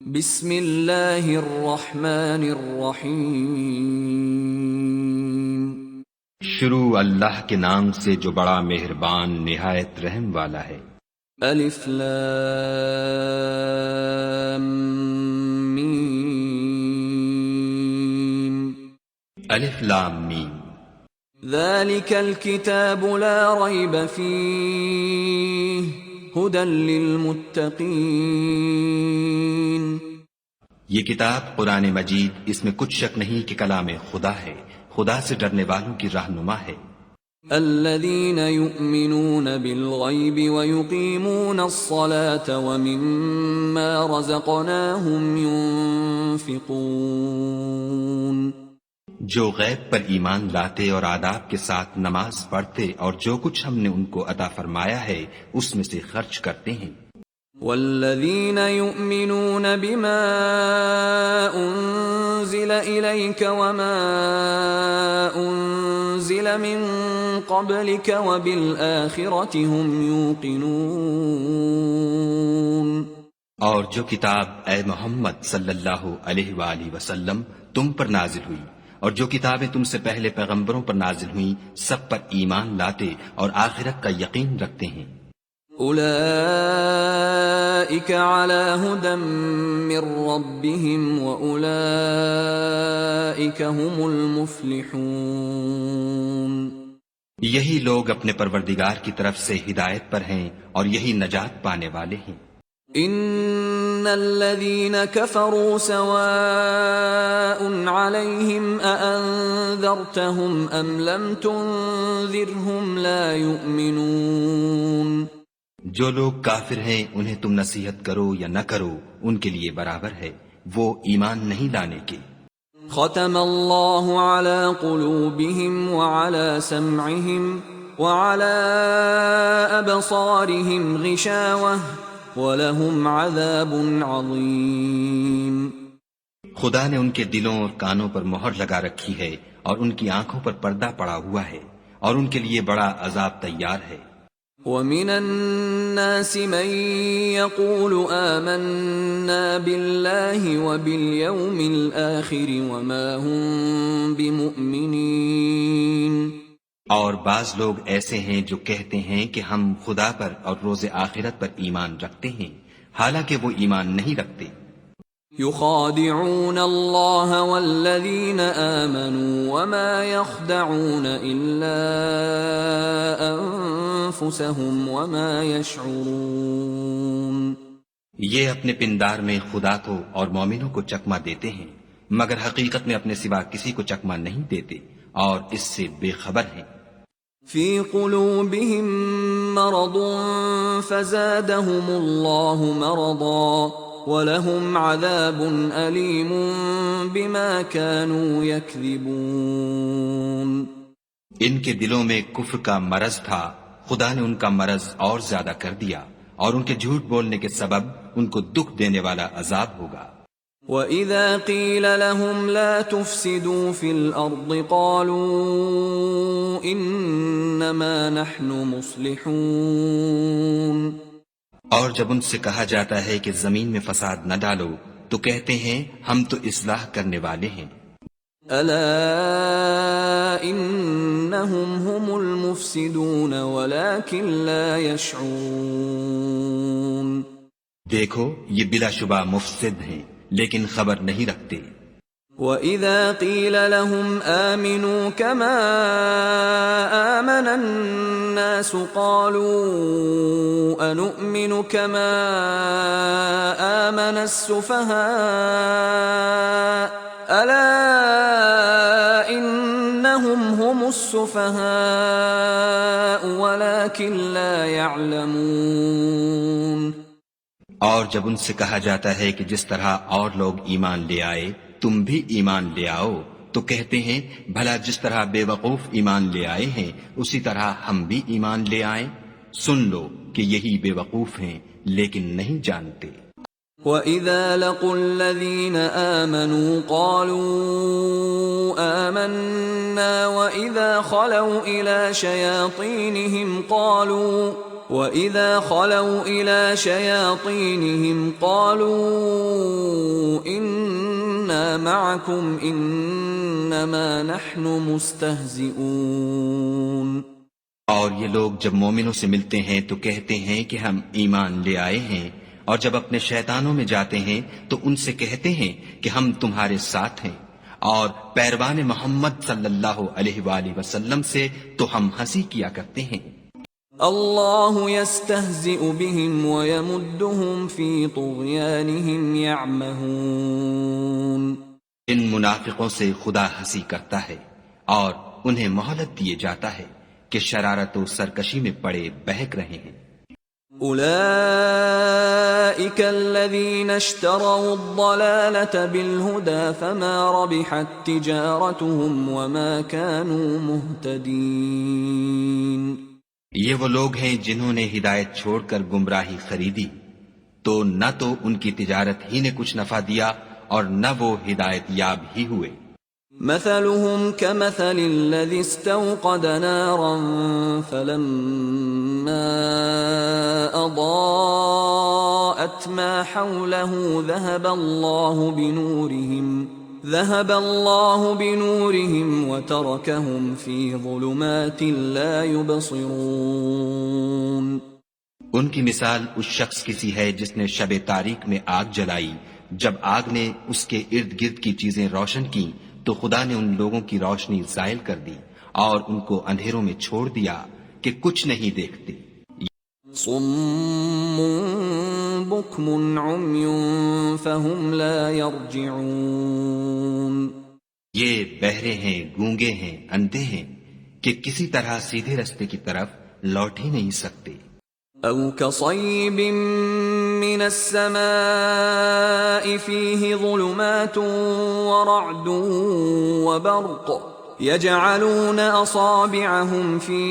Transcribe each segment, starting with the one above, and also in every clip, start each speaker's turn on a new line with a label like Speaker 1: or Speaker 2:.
Speaker 1: بسم اللہ الرحمن الرحیم۔
Speaker 2: شروع اللہ کے نام سے جو بڑا مہربان نہایت رحم والا ہے۔
Speaker 1: الف لام میم۔
Speaker 2: الف لام میم۔
Speaker 1: ذالک الکتاب لا ریب فیہ ھدی للمتقین۔
Speaker 2: یہ کتاب قرآن مجید، اس میں کچھ شک نہیں کہ کلام خدا ہے، خدا سے ڈرنے والوں کی رہنما ہے۔
Speaker 1: الذین یؤمنون بالغیب ویقیمون الصلاة ومما رزقناہم ينفقون۔
Speaker 2: جو غیب پر ایمان لاتے اور آداب کے ساتھ نماز پڑھتے اور جو کچھ ہم نے ان کو عطا فرمایا ہے اس میں سے خرچ کرتے ہیں۔
Speaker 1: والذین یؤمنون بما انزل الیک وما انزل من قبلک وبالآخرۃ هم یوقنون۔
Speaker 2: اور جو کتاب اے محمد صلی اللہ علیہ وآلہ وسلم تم پر نازل ہوئی اور جو کتابیں تم سے پہلے پیغمبروں پر نازل ہوئیں سب پر ایمان لاتے اور آخرت کا یقین رکھتے ہیں۔
Speaker 1: اولئک علی ھدی من ربہم واولئک هم المفلحون۔
Speaker 2: یہی لوگ اپنے پروردگار کی طرف سے ہدایت پر ہیں اور یہی نجات پانے والے ہیں۔
Speaker 1: ان الذین کفروا سواء علیہم اانذرتہم ام لم تنذرہم لا یؤمنون۔
Speaker 2: جو لوگ کافر ہیں انہیں تم نصیحت کرو یا نہ کرو ان کے لیے برابر ہے، وہ ایمان نہیں لانے کے۔
Speaker 1: ختم اللہ علی قلوبہم وعلی سمعہم وعلی ابصارہم غشاوہ وَلَهُمْ عَذَابٌ عَظِيمٌ۔
Speaker 2: خدا نے ان کے دلوں اور کانوں پر مہر لگا رکھی ہے اور ان کی آنکھوں پر پردہ پڑا ہوا ہے اور ان کے لیے بڑا عذاب تیار ہے۔
Speaker 1: وَمِنَ النَّاسِ مَن يَقُولُ آمَنَّا بِاللَّهِ وَبِالْيَوْمِ الْآخِرِ وَمَا هُم بِمُؤْمِنِينَ۔
Speaker 2: اور بعض لوگ ایسے ہیں جو کہتے ہیں کہ ہم خدا پر اور روز آخرت پر ایمان رکھتے ہیں، حالانکہ وہ ایمان نہیں رکھتے۔
Speaker 1: يخادعون اللہ والذین آمنوا وما يخدعون الا انفسهم وما يشعرون۔
Speaker 2: یہ اپنے پندار میں خدا کو اور مومنوں کو چکمہ دیتے ہیں مگر حقیقت میں اپنے سوا کسی کو چکمہ نہیں دیتے اور اس سے بے خبر ہیں۔
Speaker 1: فی قلوبہم مرض فزادہم اللہ مرضا وَلَهُمْ عَذَابٌ أَلِيمٌ بِمَا كَانُوا يَكْذِبُونَ۔
Speaker 2: ان کے دلوں میں کفر کا مرض تھا، خدا نے ان کا مرض اور زیادہ کر دیا اور ان کے جھوٹ بولنے کے سبب ان کو دکھ دینے والا عذاب ہوگا۔
Speaker 1: وَإِذَا قِيلَ لَهُمْ لَا تُفْسِدُوا فِي الْأَرْضِ قَالُوا إِنَّمَا نَحْنُ مُصْلِحُونَ۔
Speaker 2: اور جب ان سے کہا جاتا ہے کہ زمین میں فساد نہ ڈالو تو کہتے ہیں ہم تو اصلاح کرنے والے ہیں۔
Speaker 1: الا انہم هم المفسدون ولكن لا يشعرون۔
Speaker 2: دیکھو یہ بلا شبہ مفسد ہیں لیکن خبر نہیں رکھتے۔
Speaker 1: وَإِذَا قِيلَ لَهُمْ آمِنُوا كَمَا آمَنَ النَّاسُ قَالُوا أَنُؤْمِنُ كَمَا آمَنَ السُّفَهَاءُ أَلَا إِنَّهُمْ هُمُ السُّفَهَاءُ وَلَكِنْ لَا يَعْلَمُونَ۔
Speaker 2: اور جب ان سے کہا جاتا ہے کہ جس طرح اور لوگ ایمان لے آئے تم بھی ایمان لے آؤ تو کہتے ہیں بھلا جس طرح بے وقوف ایمان لے آئے ہیں اسی طرح ہم بھی ایمان لے آئیں۔ سن لو کہ یہی بے وقوف ہیں لیکن نہیں جانتے۔
Speaker 1: وَإِذَا لَقُوا الَّذِينَ آمَنُوا قَالُوا آمَنَّا وَإِذَا خَلَوْا إِلَى شَيَاطِينِهِمْ وَإِذَا خَلَوْا إِلَى شَيَاطِينِهِمْ قَالُوا إِنَّا مَعَكُمْ إِنَّمَا نَحْنُ مُسْتَهْزِئُونَ۔
Speaker 2: اور یہ لوگ جب مومنوں سے ملتے ہیں تو کہتے ہیں کہ ہم ایمان لے آئے ہیں، اور جب اپنے شیطانوں میں جاتے ہیں تو ان سے کہتے ہیں کہ ہم تمہارے ساتھ ہیں، اور پیروان محمد صلی اللہ علیہ وآلہ وسلم سے تو ہم ہنسی کیا کرتے ہیں۔
Speaker 1: اللہ یستہزئ بہم ویمدہم فی طغیانہم یعمہون۔
Speaker 2: ان منافقوں سے خدا ہنسی کرتا ہے اور انہیں مہلت دیے جاتا ہے کہ شرارت و سرکشی میں پڑے بہک رہے ہیں۔
Speaker 1: اولئک الذین اشتروا الضلالة بالہدى فما ربحت تجارتهم وما كانوا مہتدین۔
Speaker 2: یہ وہ لوگ ہیں جنہوں نے ہدایت چھوڑ کر گمراہی خریدی، تو نہ تو ان کی تجارت ہی نے کچھ نفع دیا اور نہ وہ ہدایت یاب ہی ہوئے۔
Speaker 1: مثلهم كمثل الذي استوقد نارا فلما أضاءت ما حوله ذهب الله بنورهم وتركهم في ظلمات لا يبصرون۔
Speaker 2: ان کی مثال اس شخص کی سی ہے جس نے شب تاریک میں آگ جلائی، جب آگ نے اس کے ارد گرد کی چیزیں روشن کی تو خدا نے ان لوگوں کی روشنی زائل کر دی اور ان کو اندھیروں میں چھوڑ دیا کہ کچھ نہیں دیکھتے۔
Speaker 1: صم بکم عمی فهم لا يرجعون۔
Speaker 2: یہ بہرے ہیں، گونگے ہیں، اندھے ہیں کہ کسی طرح سیدھے رستے کی طرف لوٹ ہی نہیں سکتے۔
Speaker 1: او كصيب من السماء فيه ظلمات ورعد وبرق يجعلون أصابعهم في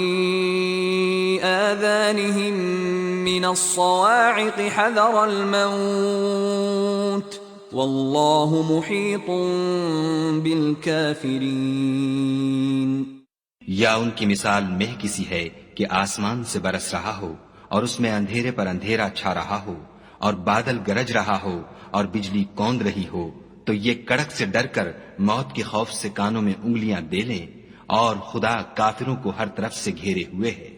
Speaker 1: آذانهم من الصواعق حذر الموت والله محيط بالكافرين۔
Speaker 2: یا ان کی مثال مہ کسی ہے کہ آسمان سے برس رہا ہو اور اس میں اندھیرے پر اندھیرا چھا رہا ہو اور بادل گرج رہا ہو اور بجلی کوند رہی ہو تو یہ کڑک سے ڈر کر موت کے خوف سے کانوں میں انگلیاں دے لیں، اور خدا کافروں کو ہر طرف سے گھیرے ہوئے ہے۔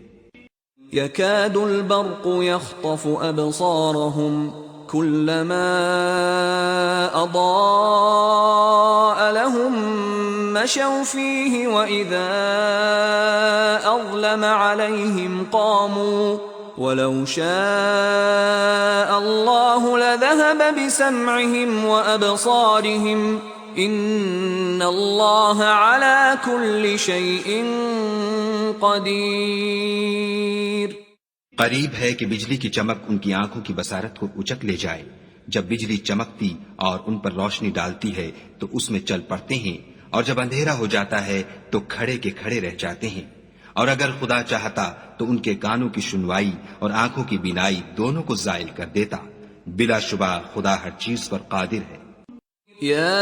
Speaker 1: يكاد البرق يخطف أبصارهم كلما أضاء لهم مشوا فيه وإذا أظلم عليهم قاموا وَلَوْ شَاءَ اللَّهُ لَذَهَبَ بِسَمْعِهِمْ وَأَبْصَارِهِمْ إِنَّ اللَّهَ عَلَى كُلِّ شَيْءٍ قَدِيرٌ۔
Speaker 2: قریب ہے کہ بجلی کی چمک ان کی آنکھوں کی بصارت کو اچک لے جائے۔ جب بجلی چمکتی اور ان پر روشنی ڈالتی ہے تو اس میں چل پڑتے ہیں، اور جب اندھیرا ہو جاتا ہے تو کھڑے کے کھڑے رہ جاتے ہیں۔ اور اگر خدا چاہتا تو ان کے کانوں کی سنوائی اور آنکھوں کی بینائی دونوں کو زائل کر دیتا۔ بلا شبہ خدا ہر چیز پر قادر ہے۔
Speaker 1: یا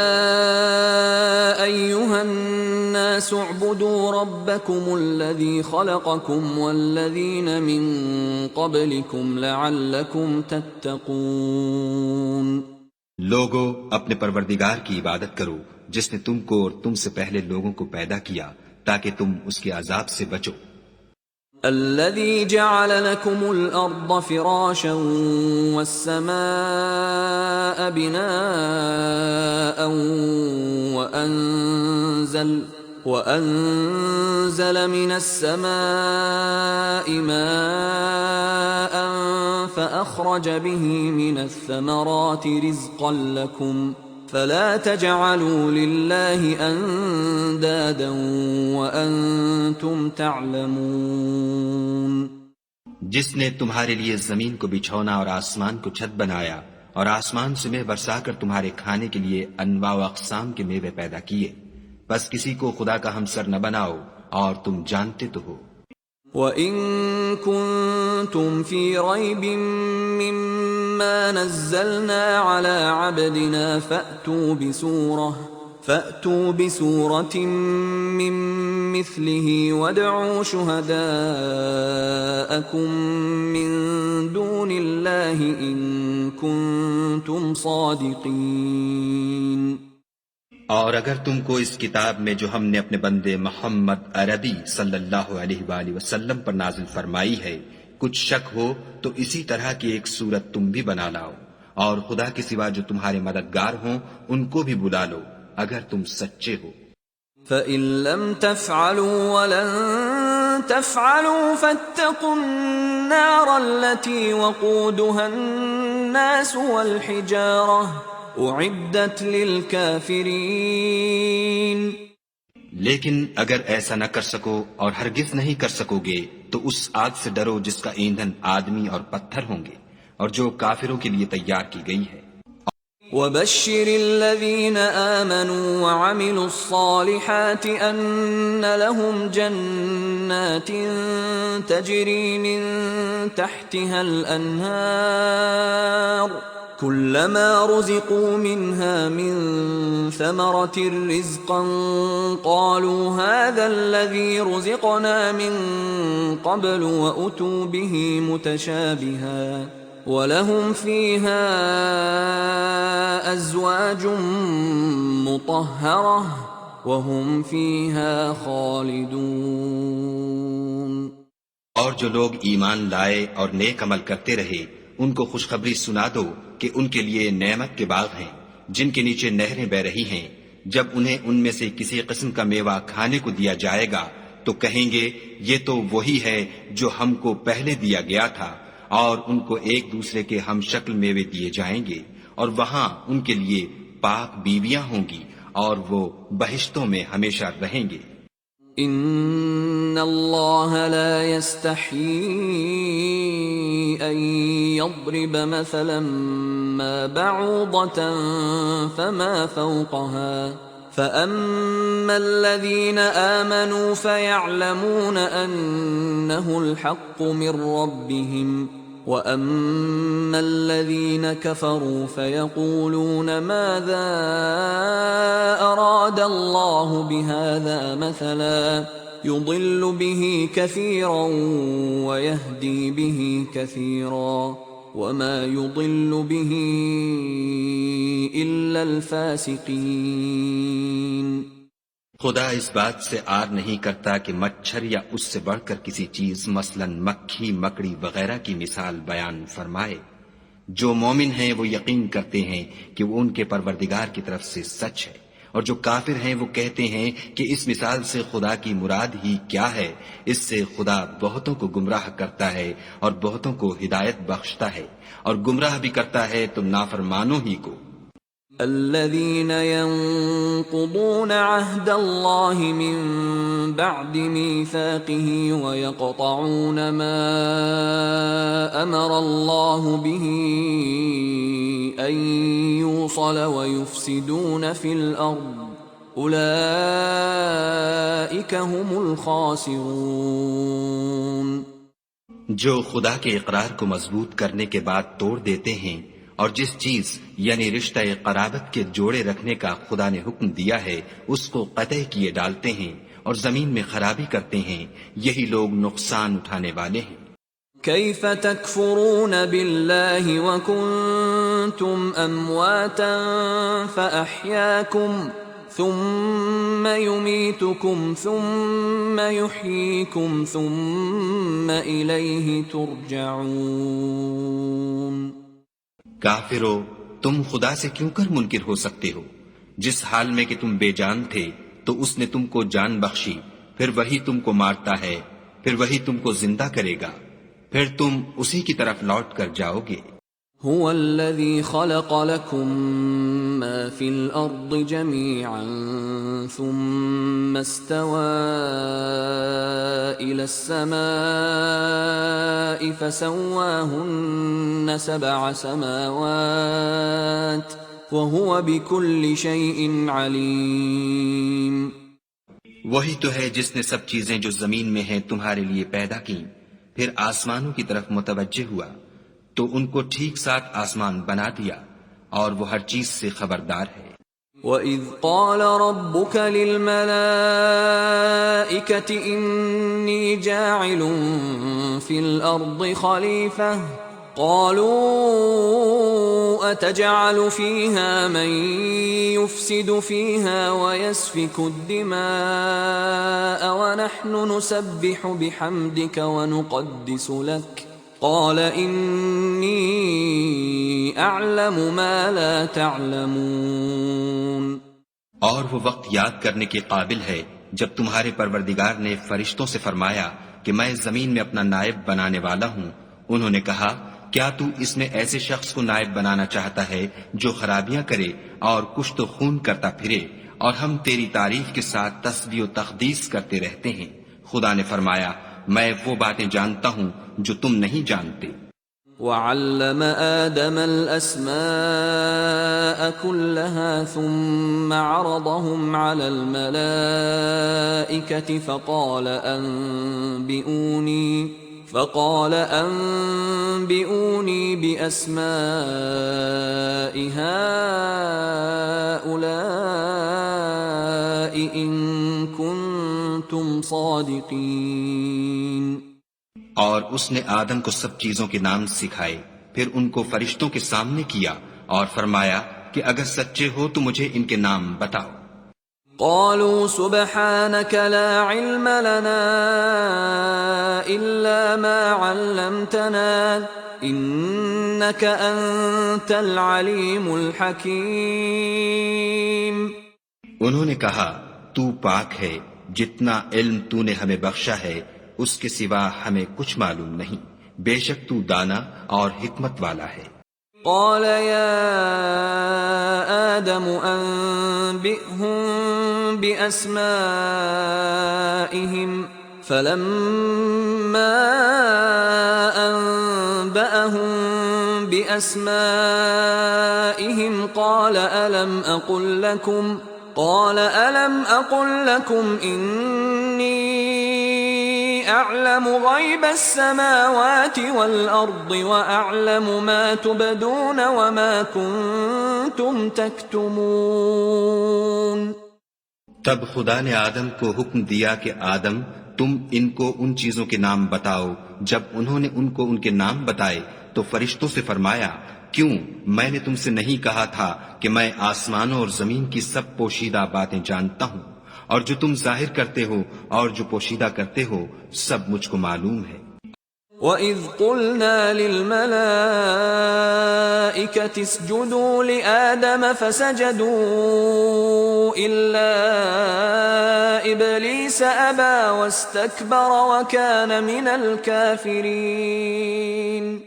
Speaker 1: ایھا الناس اعبدوا ربکم الذی خلقکم والذین من قبلکم لعلکم تتقون۔
Speaker 2: لوگو اپنے پروردگار کی عبادت کرو جس نے تم کو اور تم سے پہلے لوگوں کو پیدا کیا تاکہ تم اس کے عذاب سے بچو۔
Speaker 1: الذي جعل لكم الأرض فراشا والسماء بناء وأنزل من السماء ماء فأخرج به من الثمرات رزقا لكم فلا تجعلوا لله اندادا وانتم تعلمون۔
Speaker 2: جس نے تمہارے لیے زمین کو بچھونا اور آسمان کو چھت بنایا اور آسمان سے مے برسا کر تمہارے کھانے کے لیے انواع و اقسام کے میوے پیدا کیے، بس کسی کو خدا کا ہمسر نہ بناؤ اور تم جانتے تو ہو۔
Speaker 1: وَإِن كُنتُمْ فِي رَيْبٍ مِّمَّا نَزَّلْنَا عَلَىٰ عَبْدِنَا فَأْتُوا بِسُورَةٍ مِّن مِّثْلِهِ وَادْعُوا شُهَدَاءَكُم مِّن دُونِ اللَّهِ إِن كُنتُمْ صَادِقِينَ۔
Speaker 2: اور اگر تم کو اس کتاب میں جو ہم نے اپنے بندے محمد عربی صلی اللہ علیہ وآلہ وسلم پر نازل فرمائی ہے کچھ شک ہو تو اسی طرح کی ایک صورت تم بھی بنا لاؤ، اور خدا کے سوا جو تمہارے مددگار ہوں ان کو بھی بلا لو اگر تم سچے ہو۔
Speaker 1: فَإِن لَّمْ تَفْعَلُوا وَلَن تَفْعَلُوا فَاتَّقُوا النَّارَ الَّتِي وَقُودُهَا النَّاسُ وَالْحِجَارَةُ اُعِدَّتْ لِلْكَافِرِينَ۔
Speaker 2: لیکن اگر ایسا نہ کر سکو اور ہرگز نہیں کر سکو گے تو اس آگ سے ڈرو جس کا ایندھن آدمی اور پتھر ہوں گے اور جو کافروں کے لیے تیار کی گئی ہے۔
Speaker 1: وَبَشِّرِ الَّذِينَ آمَنُوا وَعَمِلُوا الصَّالِحَاتِ أَنَّ لَهُمْ جَنَّاتٍ تَجْرِي مِن تَحْتِهَا الْأَنْهَارُ كُلَّمَا رُزِقُوا مِنْهَا مِن ثَمَرَةٍ رِّزْقًا قَالُوا هَٰذَا الَّذِي رُزِقْنَا مِن قَبْلُ وَأُتُوا بِهِ مُتَشَابِهًا وَلَهُمْ فِيهَا أَزْوَاجٌ مُطَهَّرَةٌ وَهُمْ فِيهَا خَالِدُونَ۔
Speaker 2: اور جو لوگ ایمان لائے اور نیک عمل کرتے رہے ان کو خوشخبری سنا دو کہ ان کے لیے نعمت کے باغ ہیں جن کے نیچے نہریں بہ رہی ہیں، جب انہیں ان میں سے کسی قسم کا میوہ کھانے کو دیا جائے گا تو کہیں گے یہ تو وہی ہے جو ہم کو پہلے دیا گیا تھا، اور ان کو ایک دوسرے کے ہم شکل میوے دیے جائیں گے، اور وہاں ان کے لیے پاک بیویاں ہوں گی اور وہ بہشتوں میں ہمیشہ رہیں گے۔
Speaker 1: ان اللہ لا يستحيي ان يضرب مثلا ما بعوضة فما فوقها فأما الذين آمنوا فيعلمون أنه الحق من ربهم وأما الذين كفروا فيقولون ماذا أراد الله بهذا مثلا يضل به كثيرا ويهدي به كثيرا وما يضل به إلا الفاسقين۔
Speaker 2: خدا اس بات سے آر نہیں کرتا کہ مچھر یا اس سے بڑھ کر کسی چیز مثلا مکھی مکڑی وغیرہ کی مثال بیان فرمائے۔ جو مومن ہیں وہ یقین کرتے ہیں کہ وہ ان کے پروردگار کی طرف سے سچ ہے، اور جو کافر ہیں وہ کہتے ہیں کہ اس مثال سے خدا کی مراد ہی کیا ہے۔ اس سے خدا بہتوں کو گمراہ کرتا ہے اور بہتوں کو ہدایت بخشتا ہے، اور گمراہ بھی کرتا ہے تو نافرمانوں ہی کو۔
Speaker 1: الذين ينقضون عهد الله من بعد ميثاقه ويقطعون ما أمر الله به أن يوصل ويفسدون في الأرض أولئك هم الخاسرون۔
Speaker 2: جو خدا کے اقرار کو مضبوط کرنے کے بعد توڑ دیتے ہیں اور جس چیز یعنی رشتہ قرابت کے جوڑے رکھنے کا خدا نے حکم دیا ہے اس کو قطع کیے ڈالتے ہیں اور زمین میں خرابی کرتے ہیں، یہی لوگ نقصان اٹھانے والے ہیں۔
Speaker 1: كيف تكفرون بالله وكنتم أمواتا فأحياكم ثم يميتكم ثم يحييكم ثم إليه ترجعون۔
Speaker 2: کافرو، تم خدا سے کیوں کر منکر ہو سکتے ہو؟ جس حال میں کہ تم بے جان تھے تو اس نے تم کو جان بخشی، پھر وہی تم کو مارتا ہے، پھر وہی تم کو زندہ کرے گا، پھر تم اسی کی طرف لوٹ کر جاؤ گے۔
Speaker 1: هو الذي خلق لكم ما في الأرض جميعا ثم استوى إلى السماء فسواهن 7 سماوات وهو بكل شيء عليم۔
Speaker 2: وہی تو ہے جس نے سب چیزیں جو زمین میں ہیں تمہارے لیے پیدا کی، پھر آسمانوں کی طرف متوجہ ہوا تو ان کو ٹھیک ساتھ آسمان بنا دیا، اور وہ ہر چیز سے خبردار ہے۔
Speaker 1: وَإِذْ قَالَ رَبُّكَ لِلْمَلَائِكَةِ إِنِّي جَاعِلٌ فِي الْأَرْضِ خَلِيفَةً قَالُوا أَتَجْعَلُ فِيهَا مَن يُفْسِدُ فِيهَا وَيَسْفِكُ الدِّمَاءَ وَنَحْنُ نُسَبِّحُ بِحَمْدِكَ وَنُقَدِّسُ لَكَ قال انی اعلم ما لا تعلمون۔
Speaker 2: اور وہ وقت یاد کرنے کے قابل ہے جب تمہارے پروردگار نے فرشتوں سے فرمایا کہ میں زمین میں اپنا نائب بنانے والا ہوں۔ انہوں نے کہا کیا تو اس میں ایسے شخص کو نائب بنانا چاہتا ہے جو خرابیاں کرے اور کشت و خون کرتا پھرے، اور ہم تیری تعریف کے ساتھ تسبیح و تقدیس کرتے رہتے ہیں۔ خدا نے فرمایا میں وہ باتیں جانتا ہوں جو تم نہیں جانتے۔
Speaker 1: وَعَلَّمَ آدَمَ الْأَسْمَاءَ كُلَّهَا ثُمَّ عَرَضَهُمْ عَلَى الْمَلَائِكَةِ فقال أنبئوني بأسماء هؤلاء إن كنتم صادقين۔
Speaker 2: اور اس نے آدم کو سب چیزوں کے نام سکھائے، پھر ان کو فرشتوں کے سامنے کیا اور فرمایا کہ اگر سچے ہو تو مجھے ان کے نام بتاؤ۔
Speaker 1: قالوا سبحانك لا علم لنا إلا ما علمتنا إنك أنت العليم الحكيم۔
Speaker 2: انہوں نے کہا تو پاک ہے، جتنا علم تو نے ہمیں بخشا ہے اس کے سوا ہمیں کچھ معلوم نہیں، بے شک تو دانا اور حکمت والا ہے۔
Speaker 1: قال يا آدم أنبئهم بأسمائهم فلما أنبأهم بأسمائهم قال ألم أقل لكم إني أعلم غيب السماوات والأرض وأعلم ما تبدون وما كنتم تكتمون۔
Speaker 2: تب خدا نے آدم کو حکم دیا کہ آدم تم ان کو ان چیزوں کے نام بتاؤ۔ جب انہوں نے ان کو ان کے نام بتائے تو فرشتوں سے فرمایا کیوں میں نے تم سے نہیں کہا تھا کہ میں آسمانوں اور زمین کی سب پوشیدہ باتیں جانتا ہوں، اور جو تم ظاہر کرتے ہو اور جو پوشیدہ کرتے ہو سب مجھ کو معلوم ہے۔
Speaker 1: وَإِذْ قُلْنَا لِلْمَلَائِكَةِ اسْجُدُوا لِآدَمَ فَسَجَدُوا إِلَّا إِبْلِيسَ أَبَى وَاسْتَكْبَرَ وَكَانَ مِنَ الْكَافِرِينَ۔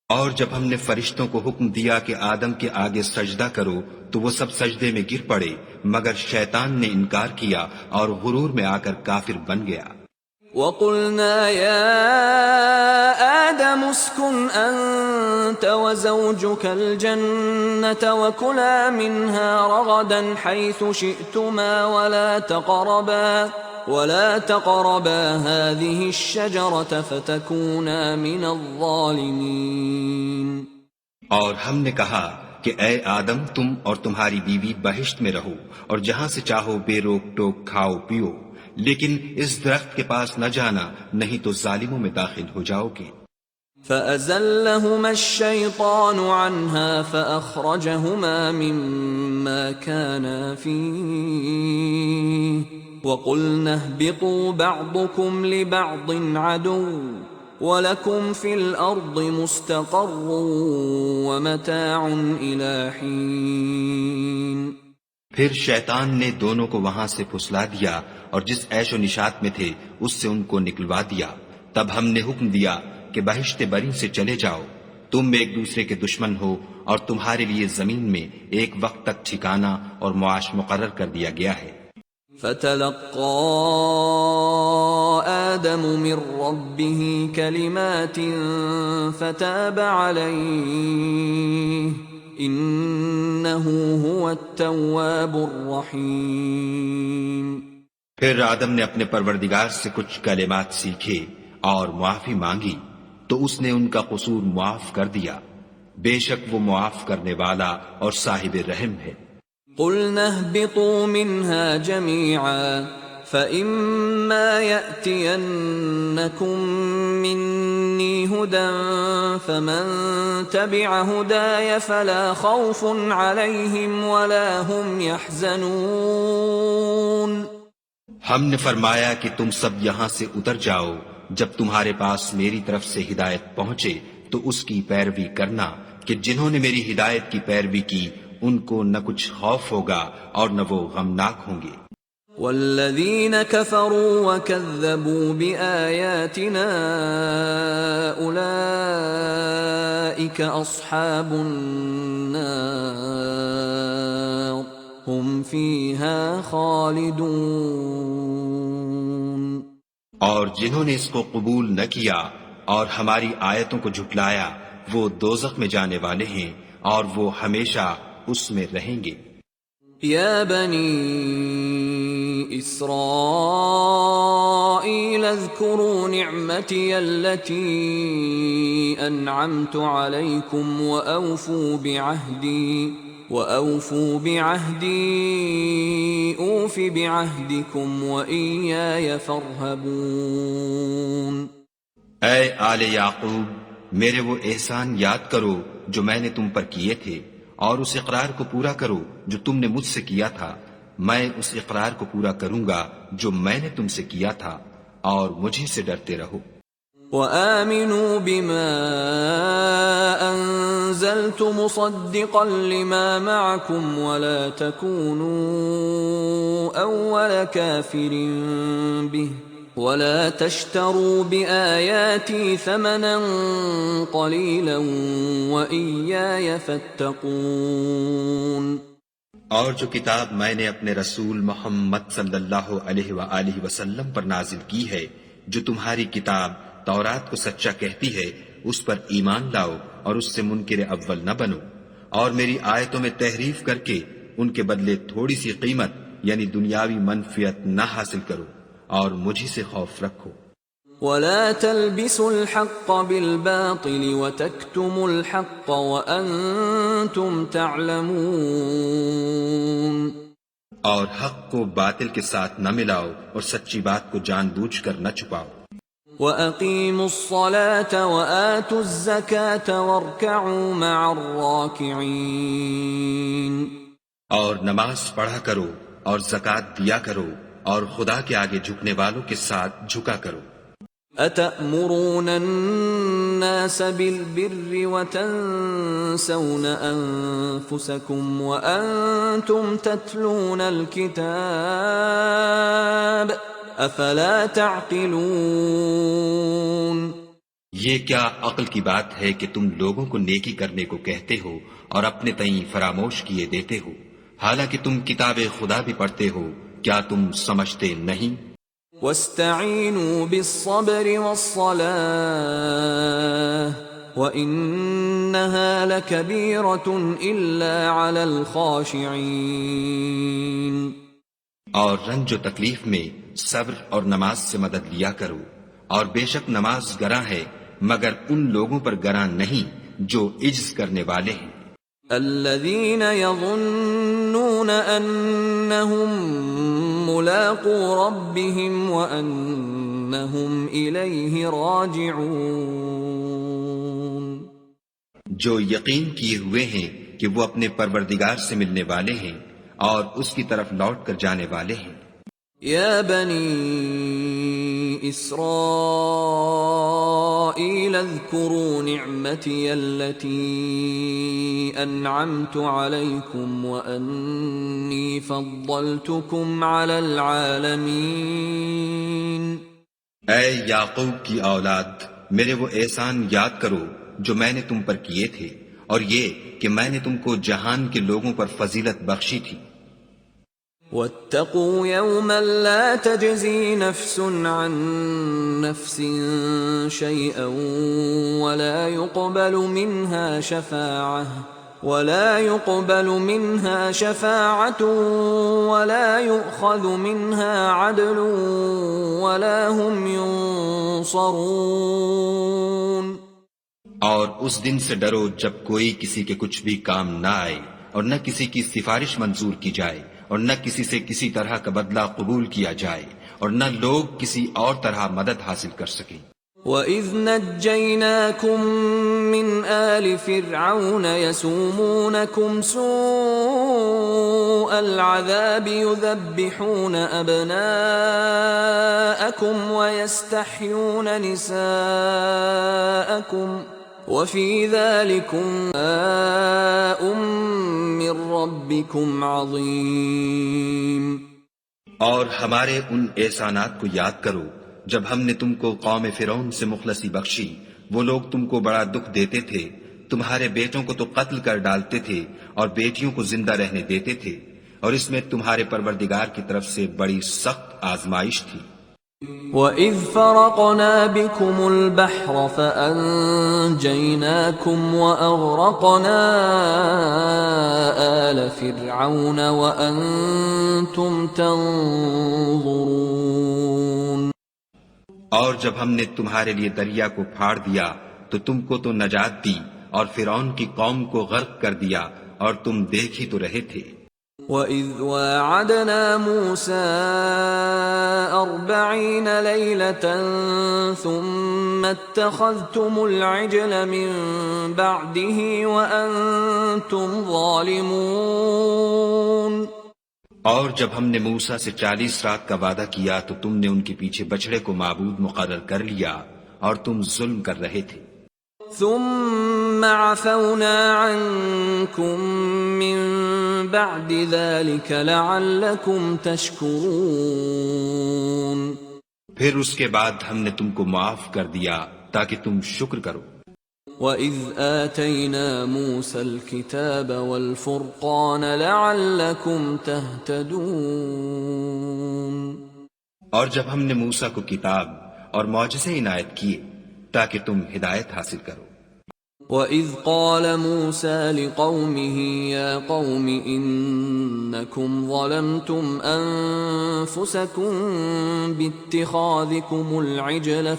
Speaker 2: اور جب ہم نے فرشتوں کو حکم دیا کہ آدم کے آگے سجدہ کرو تو وہ سب سجدے میں گر پڑے، مگر شیطان نے انکار کیا اور غرور میں آ کر کافر بن گیا۔
Speaker 1: وَقُلْنَا يَا آدَمُ اسْكُنْ أَنْتَ وَزَوْجُكَ الْجَنَّةَ وَكُلَا مِنْهَا رَغَدًا حَيْثُ شِئْتُمَا ولا تقربا هذه الشجرة فتكونا من الظالمين۔
Speaker 2: اور ہم نے کہا کہ اے آدم تم اور تمہاری بیوی بہشت میں رہو اور جہاں سے چاہو بے روک ٹوک کھاؤ پیو، لیکن اس درخت کے پاس نہ جانا نہیں تو ظالموں میں داخل ہو جاؤ گے۔
Speaker 1: فَأَزَلَّهُمَا الشَّيْطَانُ عَنْهَا فَأَخْرَجَهُمَا مِمَّا كَانَا فِيهِ وَقُلْنَا اهْبِطُوا بَعْضُكُمْ لِبَعْضٍ عَدُوٌّ وَلَكُمْ فِي الْأَرْضِ مُسْتَقَرٌّ وَمَتَاعٌ إِلَى حِينٍ۔
Speaker 2: پھر شیطان نے دونوں کو وہاں سے پھسلا دیا اور جس عیش و نشاط میں تھے اس سے ان کو نکلوا دیا۔ تب ہم نے حکم دیا کہ بہشت بری سے چلے جاؤ، تم ایک دوسرے کے دشمن ہو اور تمہارے لیے زمین میں ایک وقت تک ٹھکانہ اور معاش مقرر کر دیا گیا ہے۔
Speaker 1: فَتَلَقَّى آدَمُ مِن رَّبِّهِ كَلِمَاتٍ فَتَابَ عَلَيْهِ إِنَّهُ هُوَ التَّوَّابُ الرَّحِيمُ۔
Speaker 2: پھر آدم نے اپنے پروردگار سے کچھ کلمات سیکھے اور معافی مانگی تو اس نے ان کا قصور معاف کر دیا، بے شک وہ معاف کرنے والا اور صاحب رحم ہے۔
Speaker 1: قلنا اهبطوا منها جميعا فإما يأتينكم مني هدى فمن تبع هداي فلا خوف عليهم ولا هم يحزنون.
Speaker 2: ہم نے فرمایا کہ تم سب یہاں سے اتر جاؤ، جب تمہارے پاس میری طرف سے ہدایت پہنچے تو اس کی پیروی کرنا کہ جنہوں نے میری ہدایت کی پیروی کی ان کو نہ کچھ خوف ہوگا اور نہ وہ غمناک ہوں گے.
Speaker 1: والذین کفروا وکذبوا بآیاتنا اولئک اصحاب النار هم فیہا خالدون.
Speaker 2: اور جنہوں نے اس کو قبول نہ کیا اور ہماری آیتوں کو جھٹلایا وہ دوزخ میں جانے والے ہیں اور وہ ہمیشہ اس میں رہیں گے.
Speaker 1: یا بنی اسرائیل اذکروا نعمتی التي انعمت علیکم وأوفوا بعهدي أوف بعهدكم وإياي فارهبون.
Speaker 2: اے آل یعقوب، میرے وہ احسان یاد کرو جو میں نے تم پر کیے تھے، اور اس اقرار کو پورا کرو جو تم نے مجھ سے کیا تھا. میں اس اقرار کو پورا کروں گا جو میں نے تم سے کیا تھا، اور مجھے سے ڈرتے رہو.
Speaker 1: وآمنوا بما أنزلت مصدقا لما معكم ولا تكونوا أول كافر به ولا تشتروا بآياتي ثمنا قليلا وإياي فاتقون.
Speaker 2: اور جو کتاب میں نے اپنے رسول محمد صلی اللہ علیہ وآلہ وسلم پر نازل کی ہے، جو تمہاری کتاب تورات کو سچا کہتی ہے، اس پر ایمان لاؤ اور اس سے منکر اول نہ بنو، اور میری آیتوں میں تحریف کر کے ان کے بدلے تھوڑی سی قیمت یعنی دنیاوی منفعت نہ حاصل کرو، اور مجھے سے خوف رکھو.
Speaker 1: ولا تلبسوا الحق بالباطل وتكتموا الحق وأنتم تعلمون.
Speaker 2: اور حق کو باطل کے ساتھ نہ ملاؤ اور سچی بات کو جان بوجھ کر نہ چھپاؤ.
Speaker 1: وَأَقِيمُوا الصَّلَاةَ وَآتُوا الزَّكَاةَ وَارْكَعُوا مَعَ الرَّاكِعِينَ.
Speaker 2: اور نماز پڑھا کرو اور زکوٰۃ دیا کرو اور خدا کے آگے جھکنے والوں کے ساتھ جھکا کرو.
Speaker 1: أَتَأْمُرُونَ النَّاسَ بِالْبِرِّ وَتَنْسَوْنَ أَنفُسَكُمْ وَأَنْتُمْ تَتْلُونَ الْكِتَابَ افلا تعقلون.
Speaker 2: یہ کیا عقل کی بات ہے کہ تم لوگوں کو نیکی کرنے کو کہتے ہو اور اپنے تئیں فراموش کیے دیتے ہو، حالانکہ تم کتاب خدا بھی پڑھتے ہو. کیا تم سمجھتے نہیں؟
Speaker 1: واستعینوا بالصبر والصلاة وإنها لكبيرة إلا على الخاشعين.
Speaker 2: اور رنج و تکلیف میں صبر اور نماز سے مدد لیا کرو، اور بے شک نماز گراں ہے مگر ان لوگوں پر گراں نہیں جو عجز کرنے والے ہیں.
Speaker 1: الذين يظنون أنهم ملاقو ربهم وأنهم إليه راجعون.
Speaker 2: جو یقین کیے ہوئے ہیں کہ وہ اپنے پروردگار سے ملنے والے ہیں اور اس کی طرف لوٹ کر جانے والے ہیں.
Speaker 1: یا بنی اسرائیل اذکروا نعمتی التي انعمت علیکم وانی فضلتکم علی العالمین.
Speaker 2: اے یعقوب کی اولاد، میرے وہ احسان یاد کرو جو میں نے تم پر کیے تھے، اور یہ کہ میں نے تم کو جہان کے لوگوں پر فضیلت بخشی تھی.
Speaker 1: واتقوا يوما لا تجزي نفس عن نفس شيئا ولا يقبل منها شفاعة ولا يؤخذ منها عدل ولا هم ينصرون.
Speaker 2: اور اس دن سے ڈرو جب کوئی کسی کے کچھ بھی کام نہ آئے اور نہ کسی کی سفارش منظور کی جائے، اور نہ کسی سے کسی طرح کا بدلہ قبول کیا جائے، اور نہ لوگ کسی اور طرح مدد حاصل کر سکیں۔
Speaker 1: وَإِذْ نَجَّيْنَاكُمْ مِنْ آلِ فِرْعَوْنَ يَسُومُونَكُمْ سُوءَ الْعَذَابِ يُذَبِّحُونَ أَبْنَاءَكُمْ وَيَسْتَحْيُونَ نِسَاءَكُمْ وَفِي ذَلِكُمْ آيَةٌ مِّن رَّبِّكُمْ عَظِيمٌ۔
Speaker 2: اور ہمارے ان احسانات کو یاد کرو جب ہم نے تم کو قوم فرعون سے مخلصی بخشی۔ وہ لوگ تم کو بڑا دکھ دیتے تھے، تمہارے بیٹوں کو تو قتل کر ڈالتے تھے اور بیٹیوں کو زندہ رہنے دیتے تھے، اور اس میں تمہارے پروردگار کی طرف سے بڑی سخت آزمائش تھی۔
Speaker 1: وَإِذْ فَرَقْنَا بِكُمُ الْبَحْرَ فَأَنْجَيْنَاكُمْ وَأَغْرَقْنَا آلَ فِرْعَوْنَ وَأَنْتُمْ تَنْظُرُونَ۔
Speaker 2: اور جب ہم نے تمہارے لیے دریا کو پھاڑ دیا تو تم کو تو نجات دی، اور فرعون کی قوم کو غرق کر دیا، اور تم دیکھ ہی تو رہے تھے۔
Speaker 1: وَإِذْ وَاعَدْنَا مُوسَىٰ 40 لَيْلَةً ثُمَّ اتَّخَذْتُمُ الْعِجْلَ مِن بَعْدِهِ وَأَنْتُمْ ظَالِمُونَ۔
Speaker 2: اور جب ہم نے موسیٰ سے 40 رات کا وعدہ کیا تو تم نے ان کے پیچھے بچڑے کو معبود مقرر کر لیا، اور تم ظلم کر رہے تھے۔
Speaker 1: ثم عفونا عنكم من بعد ذلك لعلكم تشكرون۔
Speaker 2: پھر اس کے بعد ہم نے تم کو معاف کر دیا تاکہ تم شکر کرو۔
Speaker 1: وَإِذْ آتَيْنَا مُوسَى الْكِتَابَ وَالْفُرْقَانَ لَعَلَّكُمْ تَهْتَدُونَ۔ اور
Speaker 2: جب ہم نے موسیٰ کو کتاب اور معجزے عنایت کیے تاکہ تم ہدایت حاصل کرو۔
Speaker 1: وَإِذْ قَالَ مُوسَى لِقَوْمِهِ يَا قَوْمِ إِنَّكُمْ ظَلَمْتُمْ أَنفُسَكُمْ بِاتِّخَاذِكُمُ الْعِجْلَ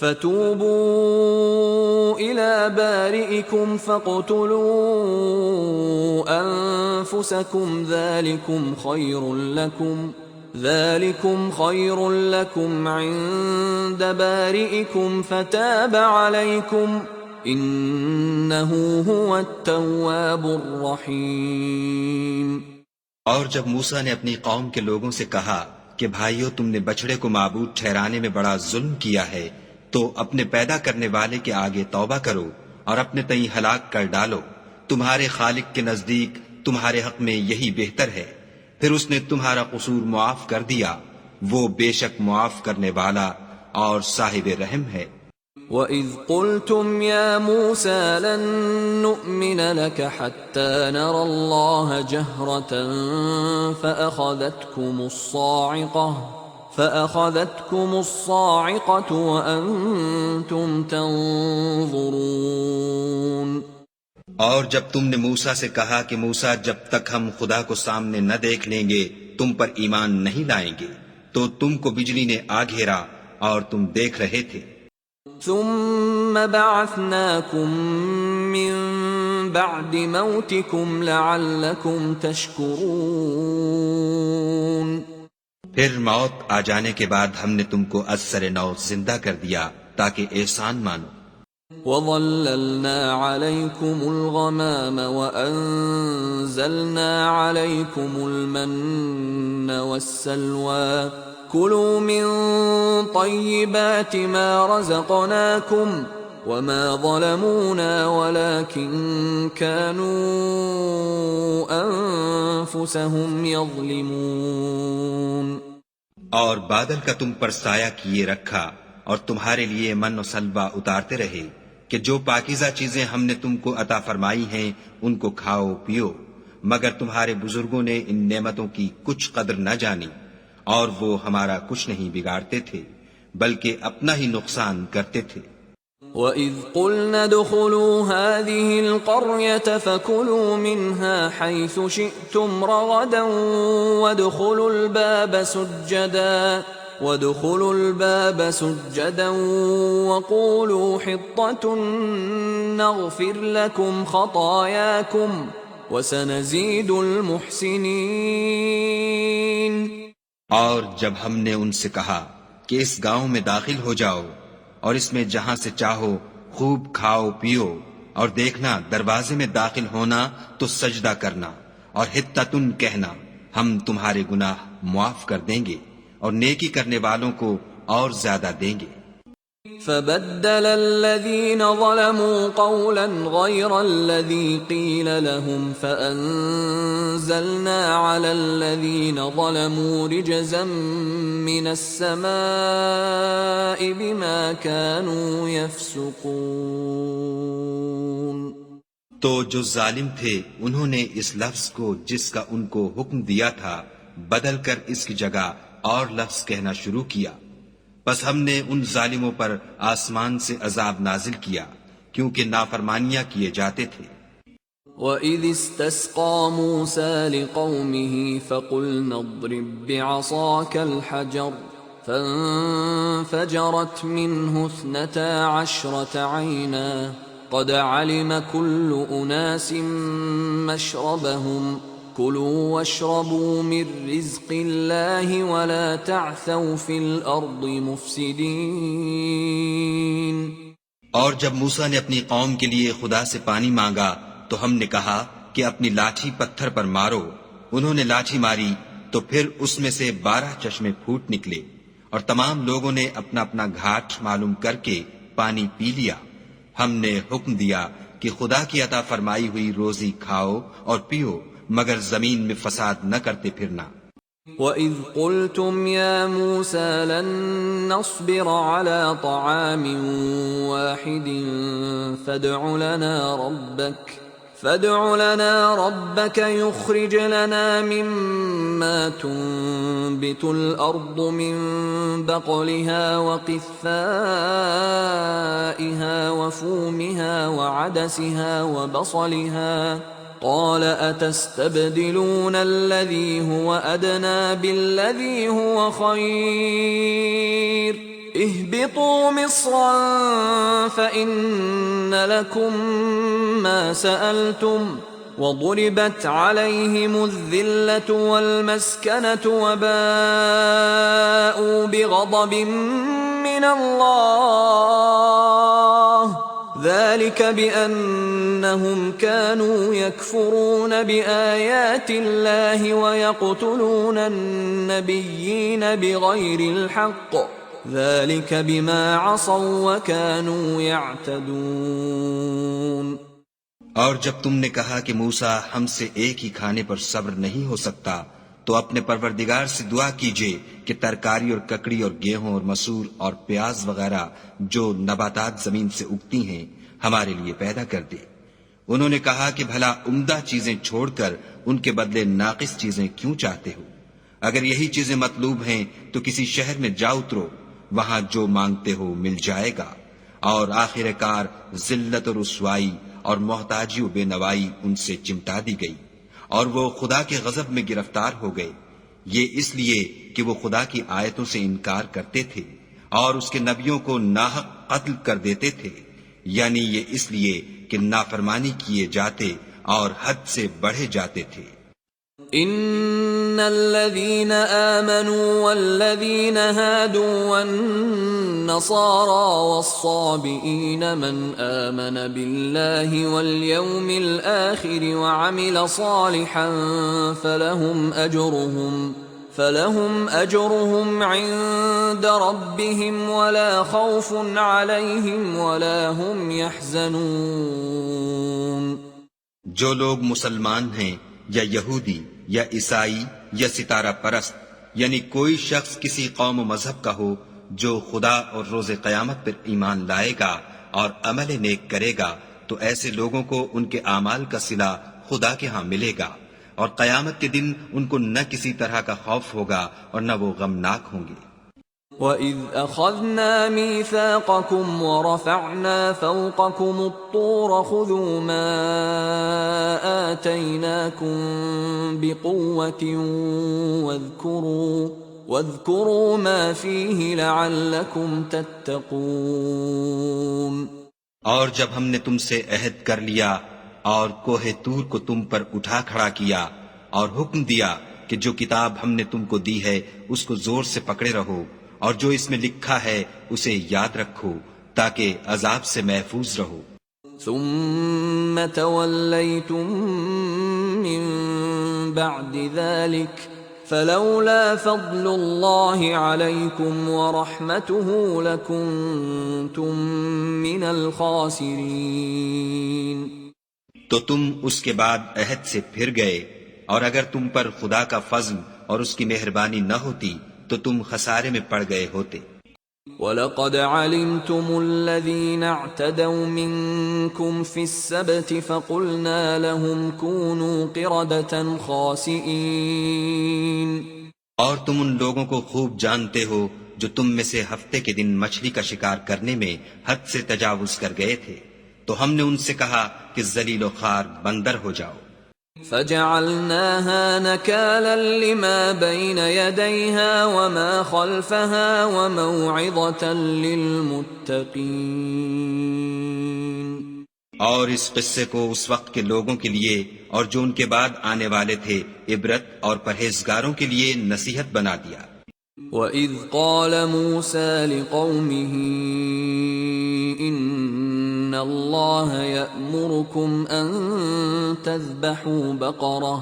Speaker 1: فَتُوبُوا إِلَى بَارِئِكُمْ فَاقْتُلُوا أَنفُسَكُمْ ذَلِكُمْ خَيْرٌ لَكُمْ عِندَ بَارِئِكُمْ فَتَابَ عَلَيْكُمْ إِنَّهُ هُوَ التَّوَّابُ الرَّحِيمُ۔
Speaker 2: اور جب موسیٰ نے اپنی قوم کے لوگوں سے کہا کہ بھائیو، تم نے بچڑے کو معبود ٹھہرانے میں بڑا ظلم کیا ہے، تو اپنے پیدا کرنے والے کے آگے توبہ کرو اور اپنے تئیں ہلاک کر ڈالو، تمہارے خالق کے نزدیک تمہارے حق میں یہی بہتر ہے۔ پھر اس نے تمہارا قصور معاف کر دیا، وہ بے شک معاف کرنے والا اور صاحب رحم ہے۔
Speaker 1: وَإِذْ قُلْتُمْ يَا مُوسَى لَن نُّؤْمِنَ لَكَ حَتَّى نَرَى اللَّهَ جَهْرَةً فَأَخَذَتْكُمُ الصَّاعِقَةُ وَأَنْتُمْ تَنْظُرُونَ۔
Speaker 2: اور جب تم نے موسیٰ سے کہا کہ موسیٰ، جب تک ہم خدا کو سامنے نہ دیکھ لیں گے تم پر ایمان نہیں لائیں گے، تو تم کو بجلی نے آ گھیرا اور تم دیکھ رہے تھے۔
Speaker 1: ثم بعثناكم من بعد موتكم لعلكم تشكرون۔
Speaker 2: پھر موت آ جانے کے بعد ہم نے تم کو از سر نو زندہ کر دیا تاکہ احسان مانو۔
Speaker 1: وَظَلَّلْنَا عَلَيْكُمُ الْغَمَامَ وَأَنزَلْنَا عَلَيْكُمُ الْمَنَّ وَالسَّلْوَىٰ كُلُوا مِن طَيِّبَاتِ مَا رَزَقْنَاكُمْ وَمَا ظَلَمُونَا وَلَكِن كَانُوا أَنفُسَهُمْ يَظْلِمُونَ۔
Speaker 2: اور بادل کا تم پر سایہ کیے رکھا اور تمہارے لیے من و سلوہ اتارتے رہے کہ جو پاکیزہ چیزیں ہم نے تم کو عطا فرمائی ہیں ان کو کھاؤ پیو، مگر تمہارے بزرگوں نے ان نعمتوں کی کچھ قدر نہ جانی، اور وہ ہمارا کچھ نہیں بگاڑتے تھے بلکہ اپنا ہی نقصان کرتے تھے۔
Speaker 1: وَإِذْ قُلْنَا ادْخُلُوا هَٰذِهِ الْقَرْيَةَ فَكُلُوا مِنْهَا حَيْثُ شِئْتُمْ رَغَدًا وَادْخُلُوا الْبَابَ سُجَّدًا وادخلوا الباب سجدا وقولوا حطة نغفر لكم خطاياكم وسنزيد المحسنين.
Speaker 2: اور جب ہم نے ان سے کہا کہ اس گاؤں میں داخل ہو جاؤ اور اس میں جہاں سے چاہو خوب کھاؤ پیو، اور دیکھنا دروازے میں داخل ہونا تو سجدہ کرنا اور حتتن کہنا، ہم تمہارے گناہ معاف کر دیں گے اور نیکی کرنے والوں کو اور زیادہ دیں گے.
Speaker 1: فبدل الذين ظلموا قولا غير الذي قيل لهم فأنزلنا على الذين ظلموا رجزا من السماء بما كانوا يفسقون.
Speaker 2: تو جو ظالم تھے انہوں نے اس لفظ کو جس کا ان کو حکم دیا تھا بدل کر اس کی جگہ اور لفظ کہنا شروع کیا، بس ہم نے ان ظالموں پر آسمان سے عذاب نازل کیا کیونکہ نافرمانیاں کیے جاتے تھے.
Speaker 1: وَإِذِ اسْتَسْقَى مُوسَى لِقَوْمِهِ فَقُلْنَا اضْرِب بِّعَصَاكَ الْحَجَرَ فَانفَجَرَتْ مِنْهُ 12 عَيْنًا قَدْ عَلِمَ كُلُّ أُنَاسٍ مَّشْرَبَهُمْ كُلُوا وَاشْرَبُوا مِن رِّزْقِ اللَّهِ وَلَا تَعْثَوْا فِي الْأَرْضِ مُفْسِدِينَ.
Speaker 2: اور جب موسیٰ نے اپنی قوم کے لیے خدا سے پانی مانگا تو ہم نے کہا کہ اپنی لاٹھی پتھر پر مارو. انہوں نے لاٹھی ماری تو پھر اس میں سے 12 چشمے پھوٹ نکلے اور تمام لوگوں نے اپنا اپنا گھاٹ معلوم کر کے پانی پی لیا. ہم نے حکم دیا کہ خدا کی عطا فرمائی ہوئی روزی کھاؤ اور پیو مگر زمین میں فساد نہ کرتے پھرنا.
Speaker 1: وَإِذْ قُلْتُمْ يَا مُوسَى لَن نَّصْبِرَ عَلَىٰ طَعَامٍ وَاحِدٍ فَادْعُ لَنَا رَبَّكَ يُخْرِجْ لَنَا مِمَّا تُنبِتُ الْأَرْضُ مِن بَقْلِهَا وَقِثَّائِهَا وَفُومِهَا وَعَدَسِهَا وَبَصَلِهَا قَالَ أَتَسْتَبْدِلُونَ الَّذِي هُوَ أَدْنَىٰ بِالَّذِي هُوَ خَيْرٌ اهْبِطُوا مِصْرًا فَإِنَّ لَكُم مَّا سَأَلْتُمْ وَضُرِبَتْ عَلَيْهِمُ الذِّلَّةُ وَالْمَسْكَنَةُ وَبَاءُوا بِغَضَبٍ مِّنَ اللَّهِ ذَلِكَ بِأَنَّهُمْ كَانُوا يَكْفُرُونَ بِآيَاتِ اللَّهِ وَيَقْتُلُونَ النَّبِيِّينَ بِغَيْرِ الْحَقِّ ذَلِكَ بِمَا عَصَوْا وَكَانُوا يَعْتَدُونَ.
Speaker 2: اور جب تم نے کہا کہ موسیٰ ہم سے ایک ہی کھانے پر صبر نہیں ہو سکتا تو اپنے پروردگار سے دعا کیجئے کہ ترکاری اور ککڑی اور گیہوں اور مسور اور پیاز وغیرہ جو نباتات زمین سے اگتی ہیں ہمارے لیے پیدا کر دے. انہوں نے کہا کہ بھلا عمدہ چیزیں چھوڑ کر ان کے بدلے ناقص چیزیں کیوں چاہتے ہو؟ اگر یہی چیزیں مطلوب ہیں تو کسی شہر میں جا اترو، وہاں جو مانگتے ہو مل جائے گا. اور آخر کار ذلت اور رسوائی اور محتاجی و بے نوائی ان سے چمٹا دی گئی اور وہ خدا کے غضب میں گرفتار ہو گئے. یہ اس لیے کہ وہ خدا کی آیتوں سے انکار کرتے تھے اور اس کے نبیوں کو ناحق قتل کر دیتے تھے، یعنی یہ اس لیے کہ نافرمانی کیے جاتے اور حد سے بڑھے جاتے تھے.
Speaker 1: ان الذين آمنوا والذين هادوا والنصارى والصابئين من آمن بالله واليوم الآخر وعمل صالحا فلهم أجرهم عند ربهم ولا خوف عليهم ولا هم يحزنون.
Speaker 2: جو لوگ مسلمان ہیں یا یہودی یا عیسائی یا ستارہ پرست، یعنی کوئی شخص کسی قوم و مذہب کا ہو جو خدا اور روز قیامت پر ایمان لائے گا اور عمل نیک کرے گا تو ایسے لوگوں کو ان کے اعمال کا صلہ خدا کے ہاں ملے گا اور قیامت کے دن ان کو نہ کسی طرح کا خوف ہوگا اور نہ وہ غمناک ہوں گے.
Speaker 1: وَإِذْ أَخَذْنَا مِيثَاقَكُمْ وَرَفَعْنَا فَوْقَكُمُ الطُّورَ خُذُوا مَا آتَيْنَاكُمْ بِقُوَّةٍ واذكروا ما فيه لعلكم تتقون.
Speaker 2: اور جب ہم نے تم سے عہد کر لیا اور کوہ طور کو تم پر اٹھا کھڑا کیا اور حکم دیا کہ جو کتاب ہم نے تم کو دی ہے اس کو زور سے پکڑے رہو اور جو اس میں لکھا ہے اسے یاد رکھو تاکہ عذاب سے محفوظ رہو.
Speaker 1: ثم توليتم من بعد ذلك فلولا فضل الله عليكم ورحمته لكنتم من الخاسرين.
Speaker 2: تو تم اس کے بعد عہد سے پھر گئے اور اگر تم پر خدا کا فضل اور اس کی مہربانی نہ ہوتی تو تم خسارے میں پڑ گئے ہوتے.
Speaker 1: وَلَقَدْ عَلِمْتُمُ الَّذِينَ اعْتَدَوْا مِنْكُمْ فِي السَّبْتِ فَقُلْنَا لَهُمْ كُونُوا قِرَدَةً خَاسِئِينَ.
Speaker 2: اور تم ان لوگوں کو خوب جانتے ہو جو تم میں سے ہفتے کے دن مچھلی کا شکار کرنے میں حد سے تجاوز کر گئے تھے تو ہم نے ان سے کہا کہ ذلیل و خوار بندر ہو جاؤ.
Speaker 1: فَجَعَلْنَاهَا نَكَالًا لِمَا بَيْنَ يَدَيْهَا وَمَا خَلْفَهَا وَمَوْعِظَةً لِلْمُتَّقِينَ.
Speaker 2: اور اس قصے کو اس وقت کے لوگوں کے لیے اور جو ان کے بعد آنے والے تھے عبرت اور پرہیزگاروں کے لیے نصیحت بنا دیا.
Speaker 1: وَإِذْ قَالَ مُوسَى لِقَوْمِهِ إِنَّ اللَّهَ يَأْمُرُكُمْ أَن تَذْبَحُوا بَقَرَةً